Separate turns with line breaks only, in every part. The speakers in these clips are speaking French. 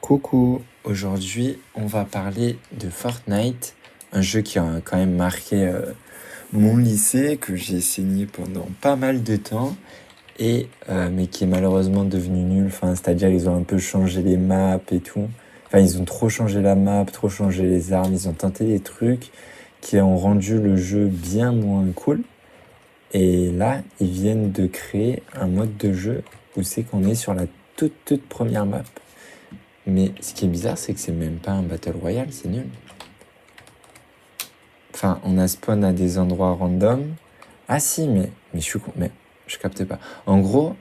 Coucou, aujourd'hui on va parler de Fortnite, un jeu qui a quand même marqué mon lycée, que j'ai saigné pendant pas mal de temps, mais qui est malheureusement devenu nul, c'est-à-dire ils ont un peu changé les maps et tout, ils ont trop changé la map, trop changé les armes, ils ont tenté des trucs qui ont rendu le jeu bien moins cool, et là ils viennent de créer un mode de jeu où c'est qu'on est sur la toute première map. Mais ce qui est bizarre, c'est que c'est même pas un Battle Royale, c'est nul. On a spawn à des endroits random. Ah si, mais je suis con, mais je capte pas. En gros,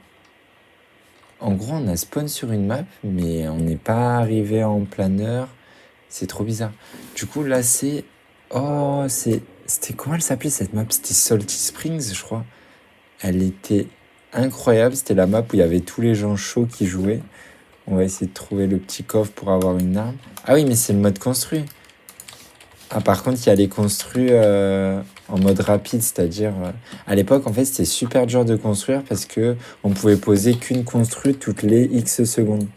on a spawn sur une map, mais on n'est pas arrivé en planeur. C'est trop bizarre. Du coup, là, C'était comment elle s'appelait cette map? C'était Salty Springs, je crois. Elle était incroyable. C'était la map où il y avait tous les gens chauds qui jouaient. On va essayer de trouver le petit coffre pour avoir une arme. Ah oui, mais c'est le mode construit. Ah, par contre, il y a les construits en mode rapide, c'est-à-dire... à l'époque, en fait, c'était super dur de construire parce que on pouvait poser qu'une construite toutes les X secondes.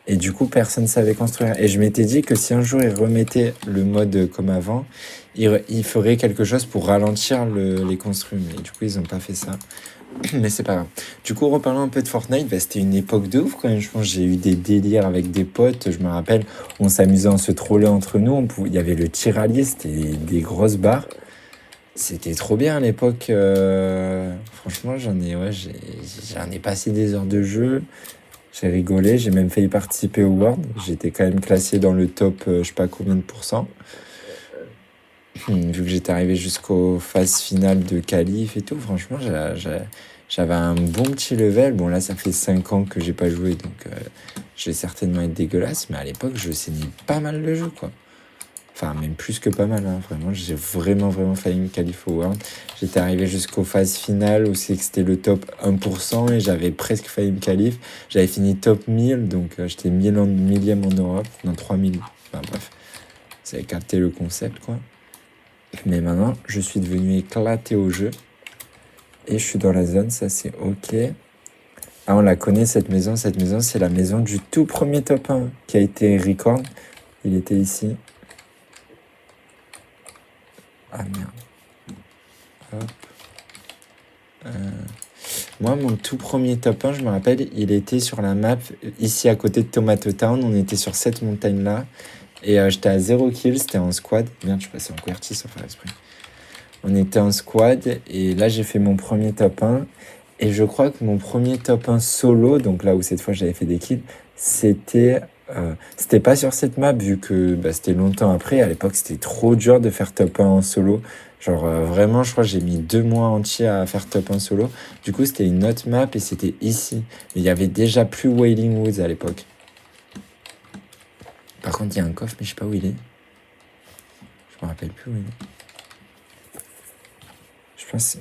Et du coup, personne ne savait construire. Et je m'étais dit que si un jour ils remettaient le mode comme avant, ils feraient quelque chose pour ralentir les construits. Mais du coup, ils n'ont pas fait ça. Mais c'est pas grave. Du coup, reparlons un peu de Fortnite, c'était une époque de ouf quand même. Je pense que j'ai eu des délires avec des potes. Je me rappelle, on s'amusait à se troller entre nous. Il y avait le tiralier, c'était des grosses barres. C'était trop bien à l'époque. Franchement, j'en ai passé des heures de jeu. J'ai rigolé, j'ai même failli participer au World. J'étais quand même classé dans le top, je sais pas combien de pourcents. Vu que j'étais arrivé jusqu'aux phases finales de qualif et tout, franchement, j'avais un bon petit level. Bon, là, ça fait 5 ans que j'ai pas joué, donc je vais certainement être dégueulasse, mais à l'époque, je saignais pas mal le jeu, quoi. Enfin, même plus que pas mal, hein. Vraiment, j'ai vraiment failli me qualifier au World. J'étais arrivé jusqu'aux phases finales où c'était le top 1% et j'avais presque failli me qualifier. J'avais fini top 1000, donc j'étais millième en Europe, dans 3000. Enfin, bref, vous avez capté le concept, quoi. Mais maintenant, je suis devenu éclaté au jeu. Et je suis dans la zone, ça c'est ok. Ah, on la connaît cette maison. Cette maison, c'est la maison du tout premier top 1 qui a été record. Il était ici. Ah merde. Hop. Moi, mon tout premier top 1, je me rappelle, il était sur la map ici à côté de Tomato Town. On était sur cette montagne-là. Et j'étais à 0 kill, c'était en squad. Merde, je suis passé en QWERTY sans faire esprit. On était en squad et là j'ai fait mon premier top 1 et je crois que mon premier top 1 solo, donc là où cette fois j'avais fait des kills, c'était pas sur cette map vu que c'était longtemps après. À l'époque c'était trop dur de faire top 1 en solo. Genre vraiment je crois que j'ai mis 2 mois entiers à faire top 1 solo. Du coup c'était une autre map et c'était ici. Il y avait déjà plus Wailing Woods à l'époque. Par contre il y a un coffre mais je sais pas où il est. Je me rappelle plus où il est.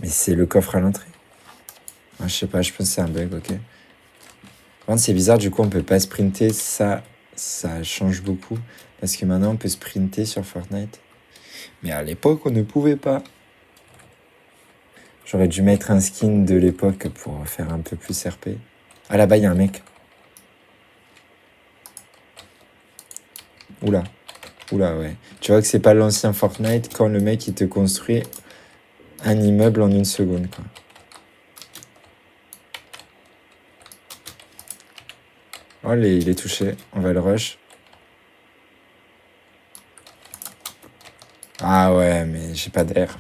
Mais c'est le coffre à l'entrée. Ah, je sais pas, je pense que c'est un bug, ok. Par contre, c'est bizarre, du coup, on peut pas sprinter. Ça change beaucoup. Parce que maintenant, on peut sprinter sur Fortnite. Mais à l'époque, on ne pouvait pas. J'aurais dû mettre un skin de l'époque pour faire un peu plus RP. Ah, là-bas, il y a un mec. Oula, ouais. Tu vois que c'est pas l'ancien Fortnite quand le mec, il te construit un immeuble en 1 seconde, quoi. Oh, il est touché. On va le rush. Ah ouais, mais j'ai pas d'air.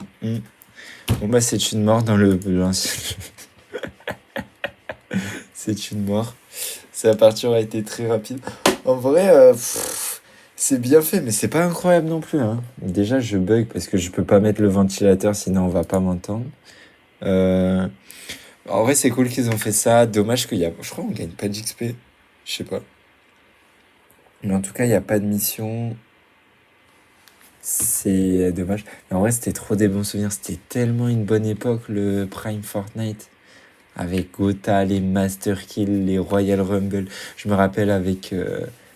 Bon, c'est une mort dans l'ancien. C'est une mort. Sa partie a été très rapide. En vrai, c'est bien fait, mais c'est pas incroyable non plus, hein. Déjà, je bug parce que je peux pas mettre le ventilateur, sinon on va pas m'entendre. En vrai, c'est cool qu'ils ont fait ça. Dommage qu'il y a... Je crois qu'on gagne pas d'XP. Je sais pas. Mais en tout cas, il n'y a pas de mission. C'est dommage. Mais en vrai, c'était trop des bons souvenirs. C'était tellement une bonne époque, le Prime Fortnite. Avec Gotha, les Master Kill, les Royal Rumble. Je me rappelle avec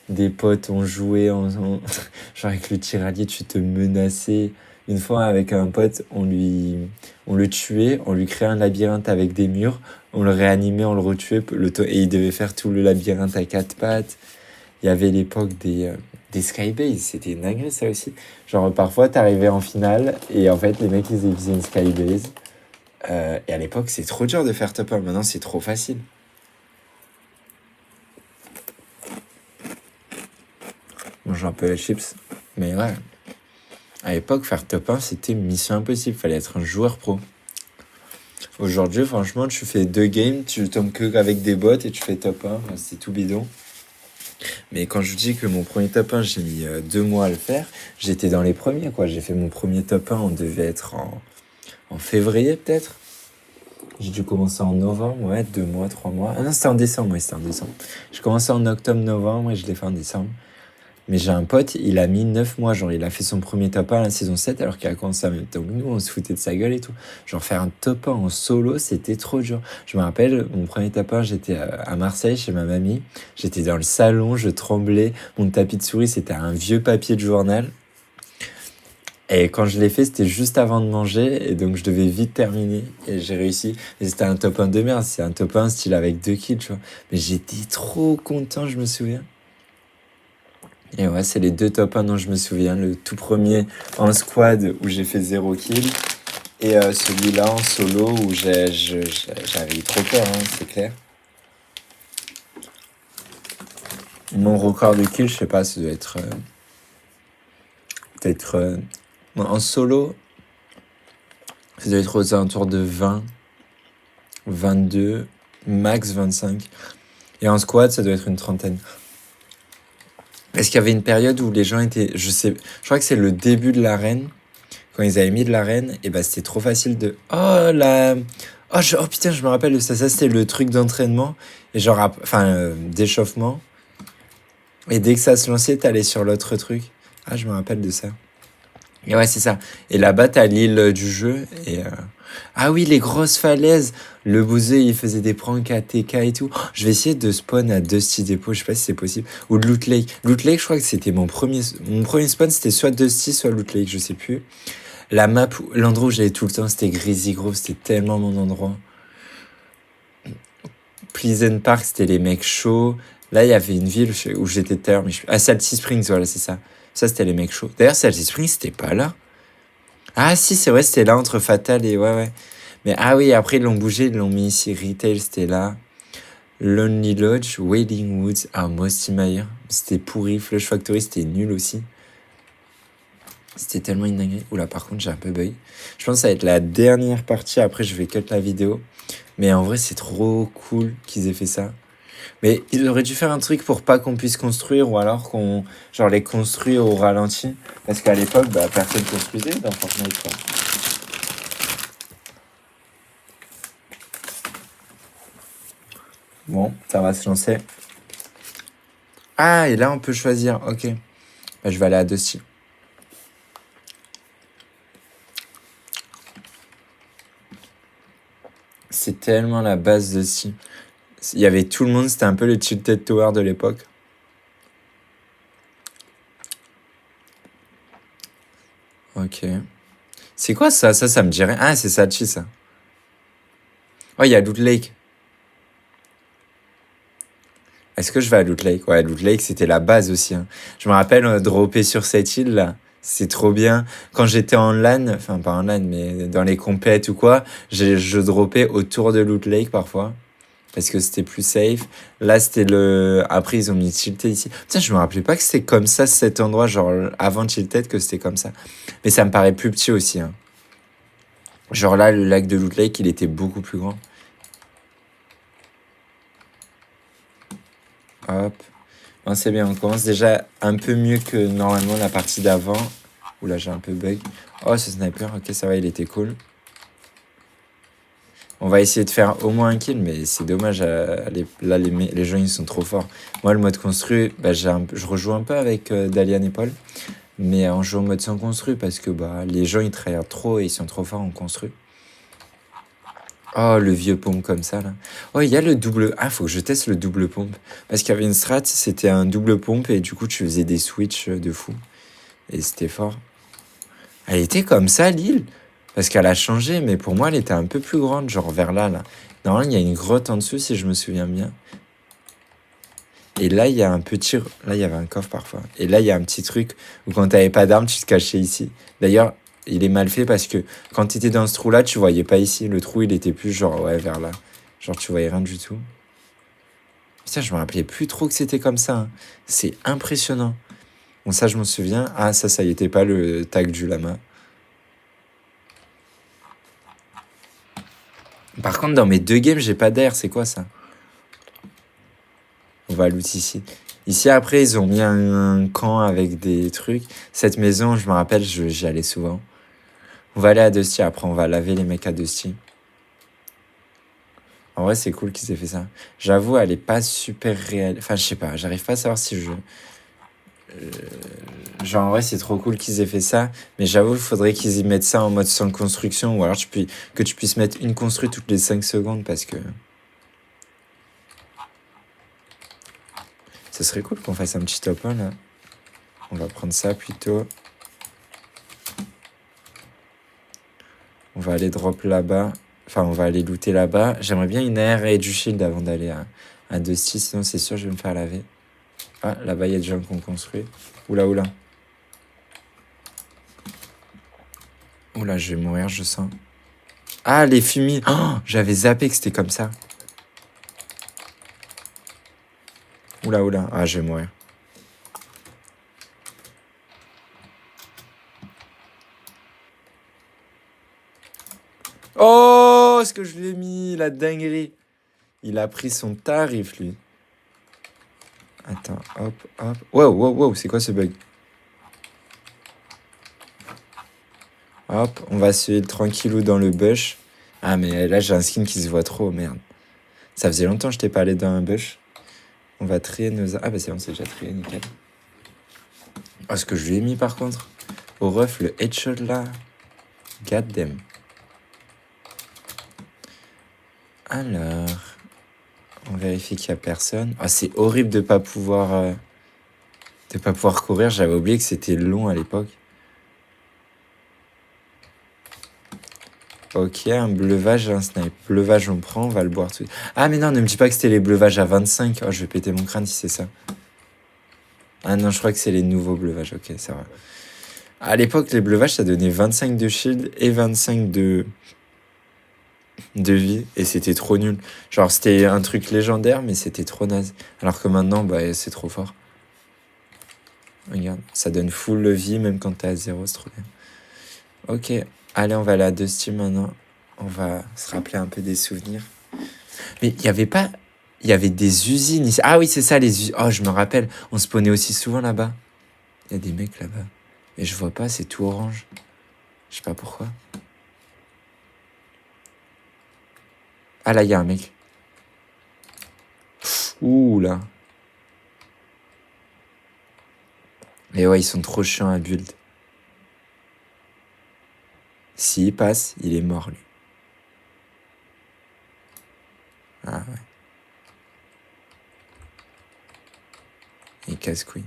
des potes, on jouait genre avec le tiralier, tu te menaçais. Une fois, avec un pote, on le tuait, on lui créait un labyrinthe avec des murs, on le réanimait, on le retuait, et il devait faire tout le labyrinthe à 4 pattes. Il y avait l'époque des Skybase, c'était une dinguerie ça aussi. Genre parfois t'arrivais en finale et en fait les mecs ils faisaient une Skybase. Et à l'époque c'est trop dur de faire top 1, maintenant c'est trop facile. Mange un peu les chips. Mais ouais, à l'époque faire top 1 c'était mission impossible, fallait être un joueur pro. Aujourd'hui franchement tu fais 2 games, tu tombes que avec des bots et tu fais top 1, c'est tout bidon. Mais quand je vous dis que mon premier top 1, j'ai mis 2 mois à le faire, j'étais dans les premiers, quoi. J'ai fait mon premier top 1, on devait être en février, peut-être. J'ai dû commencer en novembre, ouais, 2 mois, 3 mois. Ah non, c'était en décembre, oui, c'était en décembre. J'ai commencé en octobre, novembre et je l'ai fait en décembre. Mais j'ai un pote, il a mis 9 mois, genre il a fait son premier top 1 à la saison 7 alors qu'il a commencé en même temps que nous, on se foutait de sa gueule et tout. Genre faire un top 1 en solo, c'était trop dur. Je me rappelle, mon premier top 1, j'étais à Marseille chez ma mamie. J'étais dans le salon, je tremblais. Mon tapis de souris, c'était un vieux papier de journal. Et quand je l'ai fait, c'était juste avant de manger et donc je devais vite terminer et j'ai réussi. Et c'était un top 1 de merde, c'est un top 1 style avec 2 kills, tu vois. Mais j'étais trop content, je me souviens. Et ouais, c'est les 2 top 1 dont je me souviens. Le tout premier en squad où j'ai fait 0 kill. Et celui-là en solo où j'avais eu trop peur, hein, c'est clair. Mon record de kill, je sais pas, ça doit être... peut-être... en solo, ça doit être aux alentours de 20, 22, max 25. Et en squad, ça doit être une trentaine. Est-ce qu'il y avait une période où les gens étaient... je crois que c'est le début de l'arène. Quand ils avaient mis de l'arène, et bah c'était trop facile de... Oh putain, je me rappelle de ça. Ça, c'était le truc d'entraînement. Et genre... d'échauffement. Et dès que ça se lançait, t'allais sur l'autre truc. Ah, je me rappelle de ça. Et ouais, c'est ça. Et là-bas, t'as l'île du jeu. Et ah oui, les grosses falaises. Le bouseux, il faisait des pranks à TK et tout. Oh, je vais essayer de spawn à Dusty Depot. Je sais pas si c'est possible. Ou de Loot Lake. Loot Lake, je crois que c'était mon premier spawn. C'était soit Dusty, soit Loot Lake. Je sais plus. La map, l'endroit où j'allais tout le temps, c'était Greasy Grove. C'était tellement mon endroit. Pleasant Park, c'était les mecs chauds. Là, il y avait une ville où j'étais tout à l'heure. Ah, Salty Springs, voilà, c'est ça. Ça, c'était les mecs chauds. D'ailleurs, Salty Springs, c'était pas là. Ah, si, c'est vrai, c'était là entre Fatal et... Ouais. Mais ah oui, après, ils l'ont bougé, ils l'ont mis ici. Retail, c'était là. Lonely Lodge, Wailing Woods, Mosty Mire. C'était pourri. Flush Factory, c'était nul aussi. C'était tellement une dinguerie. Oula, par contre, j'ai un peu bug. Je pense que ça va être la dernière partie. Après, je vais cut la vidéo. Mais en vrai, c'est trop cool qu'ils aient fait ça. Mais ils auraient dû faire un truc pour pas qu'on puisse construire ou alors qu'on les construit au ralenti. Parce qu'à l'époque, personne construisait dans Fortnite, quoi. Bon, ça va se lancer. Ah, et là, on peut choisir. Ok. Je vais aller à Dusty. C'est tellement la base Dusty. Il y avait tout le monde, c'était un peu le Tilted Tower de l'époque. Ok. C'est quoi ça? Ça me dirait. Ah, c'est Sachi, ça. Oh, il y a Loot Lake. Est-ce que je vais à Loot Lake? Ouais, Loot Lake, c'était la base aussi. Hein. Je me rappelle dropper sur cette île, là. C'est trop bien. Quand j'étais en LAN, enfin pas en LAN, mais dans les compètes ou quoi, je droppais autour de Loot Lake parfois. Parce que c'était plus safe. Là, c'était le... Après, ils ont mis Tilted ici. Putain, je me rappelais pas que c'était comme ça, cet endroit, genre avant Tilted, que c'était comme ça. Mais ça me paraît plus petit aussi. Hein. Genre là, le lac de Loot Lake, il était beaucoup plus grand. Hop. Bon, c'est bien, on commence déjà un peu mieux que normalement la partie d'avant. Oula, j'ai un peu bug. Oh, ce sniper, ok, ça va, il était cool. On va essayer de faire au moins un kill, mais c'est dommage. Là, les gens, ils sont trop forts. Moi, le mode construit, je rejoue un peu avec Dalian et Paul. Mais on joue en mode sans construit parce que les gens, ils travaillent trop et ils sont trop forts en construit. Oh, le vieux pompe comme ça, là. Oh, il y a le double... Ah, faut que je teste le double pompe. Parce qu'il y avait une strat, c'était un double pompe et du coup, tu faisais des switches de fou. Et c'était fort. Elle était comme ça, l'île. Parce qu'elle a changé, mais pour moi, elle était un peu plus grande, genre vers là. Normalement, il y a une grotte en dessous, si je me souviens bien. Et là, il y a un petit... Là, il y avait un coffre parfois. Et là, il y a un petit truc où quand t'avais pas d'arme, tu te cachais ici. D'ailleurs, il est mal fait parce que quand t'étais dans ce trou-là, tu voyais pas ici. Le trou, il était plus genre, ouais, vers là. Genre, tu voyais rien du tout. Putain, je me rappelais plus trop que c'était comme ça. Hein. C'est impressionnant. Bon, ça, je m'en souviens. Ah, ça y était pas le tag du lama. Par contre, dans mes 2 games, j'ai pas d'air. C'est quoi ça? On va loot ici. Ici, après, ils ont mis un camp avec des trucs. Cette maison, je me rappelle, j'y allais souvent. On va aller à Dusty. Après, on va laver les mecs à Dusty. En vrai, c'est cool qu'ils aient fait ça. J'avoue, elle est pas super réelle. Enfin, je sais pas. J'arrive pas à savoir si je... Genre, en vrai, c'est trop cool qu'ils aient fait ça. Mais j'avoue, il faudrait qu'ils y mettent ça en mode sans construction. Ou alors que tu puisses mettre une construite toutes les 5 secondes parce que... Ça serait cool qu'on fasse un petit top 1 là. On va prendre ça plutôt. On va aller drop là-bas. Enfin, on va aller looter là-bas. J'aimerais bien une AR et du shield avant d'aller à Dusty. Sinon, c'est sûr, je vais me faire laver. Ah, là-bas, il y a des gens qui ont construit. Oula, oula. Oula, je vais mourir, je sens. Ah, les fumis. Oh, j'avais zappé que c'était comme ça. Oula, oula. Ah, je vais mourir. Oh, ce que je lui ai mis, la dinguerie. Il a pris son tarif, lui. Attends, hop, hop. Wow, wow, wow, c'est quoi ce bug? Hop, on va se tranquillou dans le bush. Ah, mais là, j'ai un skin qui se voit trop, merde. Ça faisait longtemps que je t'ai pas allé dans un bush. On va trier nos... Ah, bah c'est bon, c'est déjà trié, nickel. Oh, ce que je lui ai mis, par contre. Au ref, le headshot, là. God damn. Alors... On vérifie qu'il y a personne. Ah, c'est horrible de pas pouvoir... de pas pouvoir courir. J'avais oublié que c'était long à l'époque. Ok, un bleuvage et un snipe. Bleuvage, on prend, on va le boire tout. Ah, mais non, ne me dis pas que c'était les bleuvages à 25. Oh, je vais péter mon crâne si c'est ça. Ah non, je crois que c'est les nouveaux bleuvages. Ok, ça va. À l'époque, les bleuvages, ça donnait 25 de shield et 25 de vie. Et c'était trop nul. Genre, c'était un truc légendaire, mais c'était trop naze. Alors que maintenant, bah, c'est trop fort. Regarde, ça donne full vie, même quand t'es à 0, c'est trop bien. Ok, allez, on va aller à Dusty maintenant. On va se rappeler un peu des souvenirs. Mais il y avait pas... Il y avait des usines ici. Ah oui, c'est ça, les usines. Oh, je me rappelle. On spawnait aussi souvent là-bas. Il y a des mecs là-bas. Mais je vois pas, c'est tout orange. Je sais pas pourquoi. Ah là, il y a un mec. Ouh là. Mais ouais, ils sont trop chiants à build. S'il passe, il est mort, lui. Ah ouais. Il casse-couille.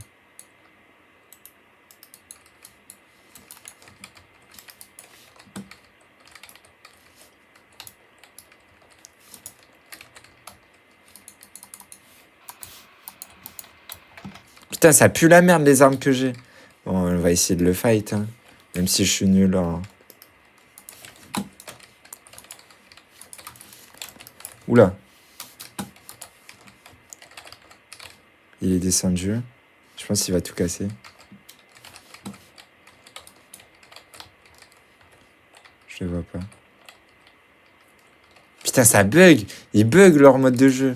Putain, ça pue la merde, les armes que j'ai. Bon, on va essayer de le fight, hein. Même si je suis nul en... Oula. Il est descendu. Je pense qu'il va tout casser. Je le vois pas. Putain, ça bug. Ils bug leur mode de jeu.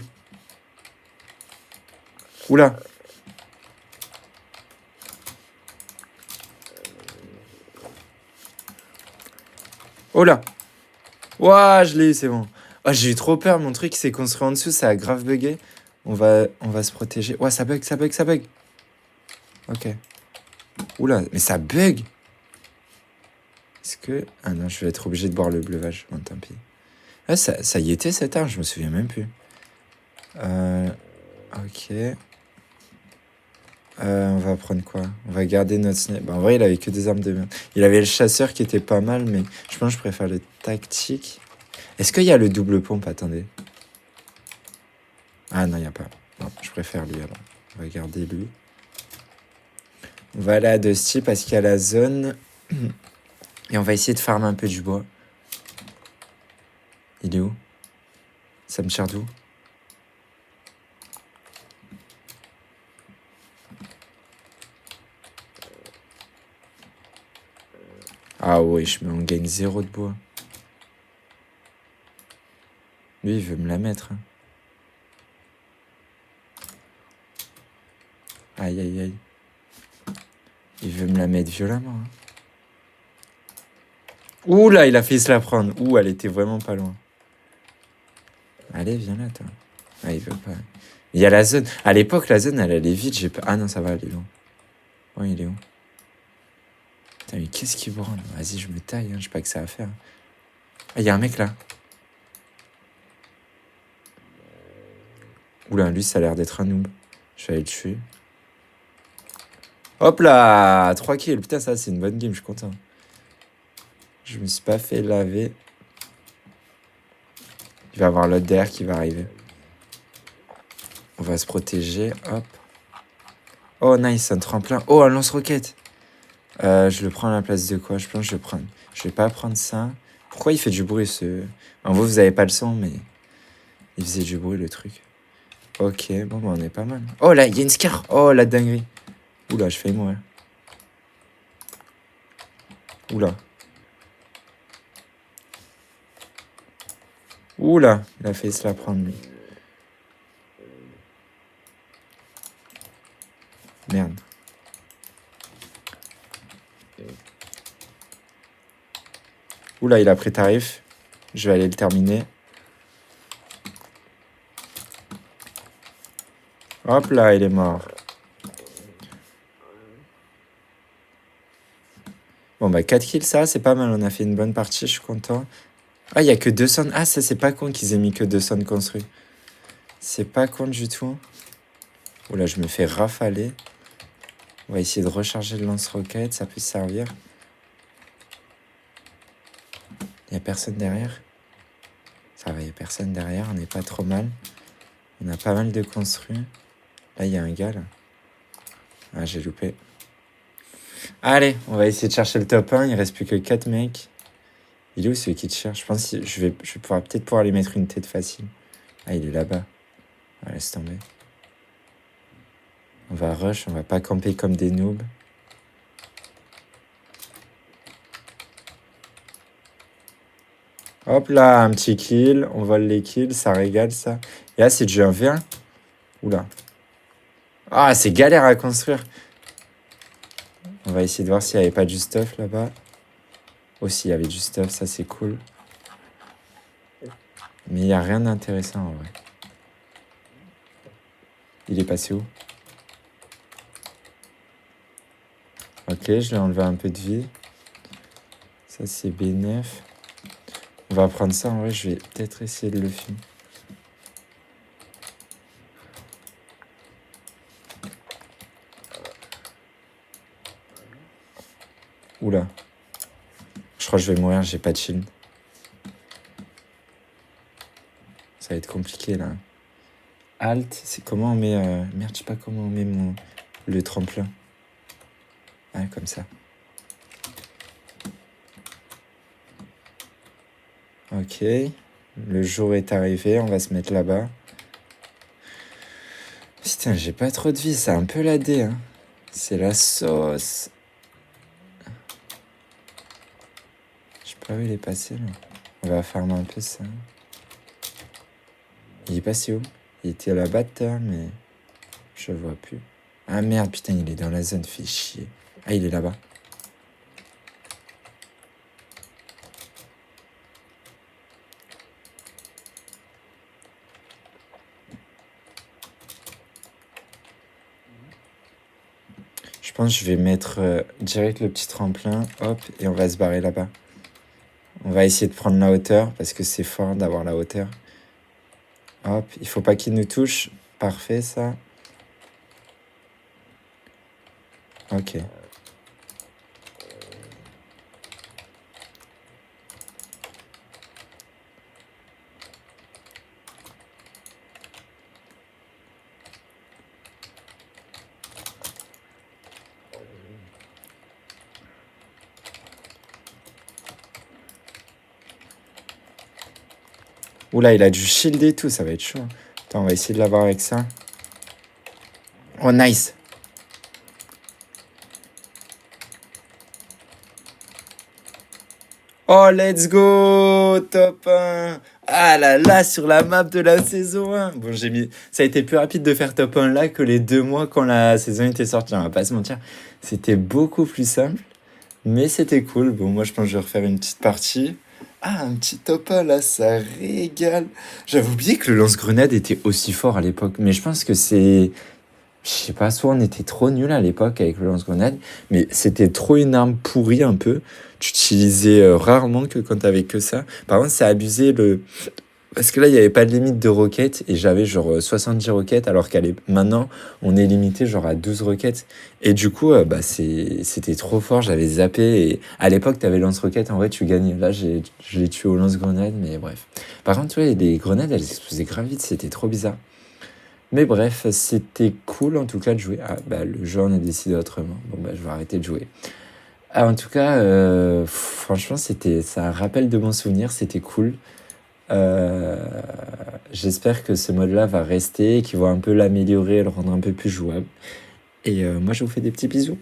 Oula. Oh là. Ouah, je l'ai eu, c'est bon. Oh, j'ai eu trop peur, mon truc s'est construit en dessous, ça a grave bugué. On va se protéger. Ouah, ça bug, ça bug, ça bug. Ok. Oula, mais ça bug. Est-ce que... Ah non, je vais être obligé de boire le bleuvage. Bon, tant pis. Ah, ça y était cette arme, je me souviens même plus. Ok. On va prendre quoi? On va garder notre sniper. Bah, en vrai, il avait que des armes de merde. Il avait le chasseur qui était pas mal, mais je pense que je préfère le tactique. Est-ce qu'il y a le double pompe? Attendez. Ah non, il n'y a pas. Non, je préfère lui alors. On va garder lui. On va aller à Dusty parce qu'il y a la zone. Et on va essayer de farmer un peu du bois. Il est où? Ça me tire d'où? Ah ouais, on gagne 0 de bois. Lui, il veut me la mettre. Hein. Aïe, aïe, aïe. Il veut me la mettre violemment. Hein. Ouh là, il a failli se la prendre. Ouh, elle était vraiment pas loin. Allez, viens là, toi. Ah, il veut pas. Il y a la zone. À l'époque, la zone, elle allait vite. J'ai pas... Ah non, ça va, elle est loin. Oh, il est où? Putain, mais qu'est-ce qu'il branle? Vas-y, je me taille. Hein. J'ai pas que ça à faire. Ah, il y a un mec là. Oula, lui, ça a l'air d'être un noob. Je vais aller le tuer. Hop là, 3 kills. Putain, ça, c'est une bonne game. Je suis content. Je me suis pas fait laver. Il va y avoir l'autre derrière qui va arriver. On va se protéger. Hop. Oh, nice, un tremplin. Oh, un lance-roquette. Je le prends à la place de quoi? Je pense que je vais prendre. Je vais pas prendre ça. Pourquoi il fait du bruit ce. En vous avez pas le son, mais. Il faisait du bruit le truc. Ok, bon, bah, on est pas mal. Oh là, il y a une scar. Oh la dinguerie. Oula, je fais mourir. Oula. Oula, il a failli se la prendre lui. Merde. Oula, il a pris tarif. Je vais aller le terminer. Hop là, il est mort. Bon, bah 4 kills, ça, c'est pas mal. On a fait une bonne partie, je suis content. Ah, il y a que 200. Ah, ça, c'est pas con qu'ils aient mis que 200 construits. C'est pas con du tout. Oula, je me fais rafaler. On va essayer de recharger le lance-roquette, ça peut servir. Il n'y a personne derrière. Ça va, il n'y a personne derrière, on n'est pas trop mal. On a pas mal de construits. Là, il y a un gars, là. Ah, j'ai loupé. Allez, on va essayer de chercher le top 1. Il reste plus que 4 mecs. Il est où celui qui te cherche? Je pense que je vais peut-être pouvoir lui mettre une tête facile. Ah, il est là-bas. Ah, laisse tomber. On va rush, on va pas camper comme des noobs. Hop là, un petit kill. On vole les kills, ça régale ça. Et là, c'est du 1v1. Oula. Ah, c'est galère à construire. On va essayer de voir s'il n'y avait pas du stuff là-bas. Aussi, il y avait du stuff, ça c'est cool. Mais il n'y a rien d'intéressant en vrai. Il est passé où? Ok, je lui ai enlevé un peu de vie. Ça c'est B9. On va prendre ça, en vrai, je vais peut-être essayer de le filmer. Oula. Je crois que je vais mourir, j'ai pas de shield. Ça va être compliqué là. Alt, c'est comment on met... Merde, je sais pas comment on met le tremplin. Ah, comme ça. Ok. Le jour est arrivé, on va se mettre là-bas. Putain, j'ai pas trop de vie, c'est un peu la D. Hein. C'est la sauce. Je sais pas où il est passé là. On va farmer un peu ça. Il est passé où? Il était là-bas de terre, mais je le vois plus. Ah merde, putain, il est dans la zone, fait chier. Ah, il est là-bas. Je pense que je vais mettre direct le petit tremplin, hop, et on va se barrer là-bas. On va essayer de prendre la hauteur, parce que c'est fort d'avoir la hauteur. Hop, il faut pas qu'il nous touche. Parfait, ça. Ok. Oula, il a du shield et tout, ça va être chaud. Attends, on va essayer de l'avoir avec ça. Oh, nice. Oh, let's go! Top 1! Ah là là, sur la map de la saison 1! Bon, ça a été plus rapide de faire top 1 là que les 2 mois quand la saison était sortie, on va pas se mentir. C'était beaucoup plus simple, mais c'était cool. Bon, moi je pense que je vais refaire une petite partie. Ah, un petit top 1 là, ça régale! J'avais oublié que le lance-grenade était aussi fort à l'époque, mais je pense que c'est. Je sais pas, soit on était trop nul à l'époque avec le lance-grenade, mais c'était trop une arme pourrie un peu. Tu utilisais rarement que quand t'avais que ça. Par contre, c'est abusé le. Parce que là, il n'y avait pas de limite de roquettes et j'avais genre 70 roquettes alors maintenant, on est limité genre à 12 roquettes. Et du coup, bah, c'était trop fort, j'avais zappé. Et à l'époque, t'avais lance-roquettes, en vrai, tu gagnais. Là, je l'ai tué au lance-grenade, mais bref. Par contre, ouais, les grenades, elles explosaient grave vite, c'était trop bizarre. Mais bref, c'était cool en tout cas de jouer. Ah, bah, le jeu en a décidé autrement. Bon, bah, je vais arrêter de jouer. Ah, en tout cas, franchement, ça un rappel de bons souvenirs, c'était cool. Euh, J'espère que ce mode-là va rester, qu'ils vont un peu l'améliorer, le rendre un peu plus jouable. Et moi, je vous fais des petits bisous.